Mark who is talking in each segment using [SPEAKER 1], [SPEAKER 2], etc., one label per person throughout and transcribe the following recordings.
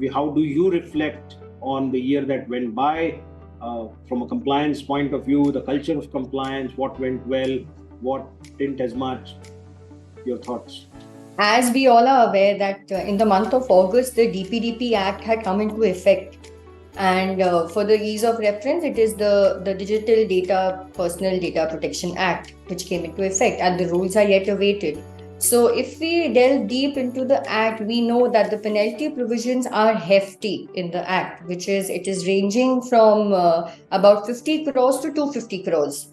[SPEAKER 1] view, how do you reflect on the year that went by from a compliance point of view, the culture of compliance, what went well, what didn't as much? Your thoughts?
[SPEAKER 2] As we all are aware that in the month of August, the DPDP Act had come into effect. And for the ease of reference, it is the Digital Data Personal Data Protection Act, which came into effect, and the rules are yet awaited. So if we delve deep into the act, we know that the penalty provisions are hefty in the act, which is it is ranging from about 50 crores to 250 crores.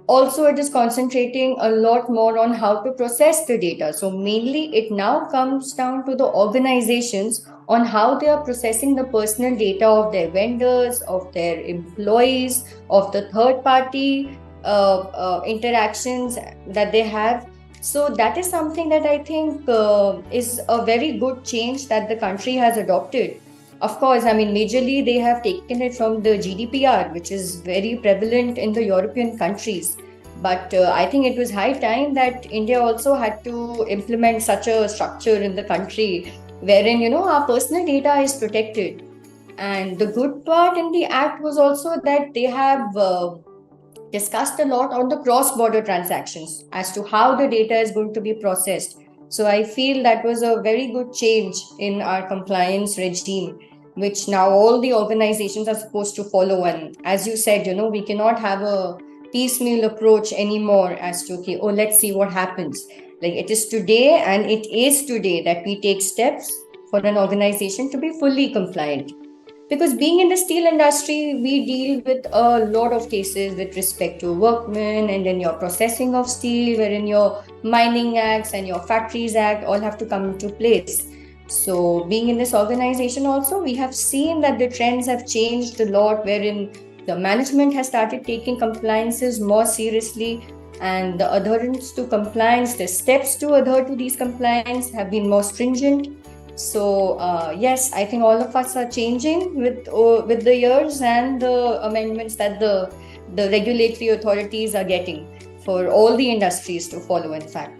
[SPEAKER 2] Also, it is concentrating a lot more on how to process the data. So mainly it now comes down to the organizations on how they are processing the personal data of their vendors, of their employees, of the third party interactions that they have. So that is something that I think is a very good change that the country has adopted. Of course, I mean, majorly they have taken it from the GDPR, which is very prevalent in the European countries. But I think it was high time that India also had to implement such a structure in the country wherein, our personal data is protected. And the good part in the act was also that they have discussed a lot on the cross-border transactions as to how the data is going to be processed. So I feel that was a very good change in our compliance regime, which now all the organizations are supposed to follow. And as you said, we cannot have a piecemeal approach anymore as to, okay, oh, let's see what happens. Like it is today, and it is today that we take steps for an organization to be fully compliant. Because being in the steel industry, we deal with a lot of cases with respect to workmen and then your processing of steel, wherein your mining acts and your factories act all have to come into place. So being in this organization also, we have seen that the trends have changed a lot, wherein the management has started taking compliances more seriously, and the adherence to compliance, the steps to adhere to these compliance have been more stringent. So yes, I think all of us are changing with the years and the amendments that the regulatory authorities are getting for all the industries to follow, in fact.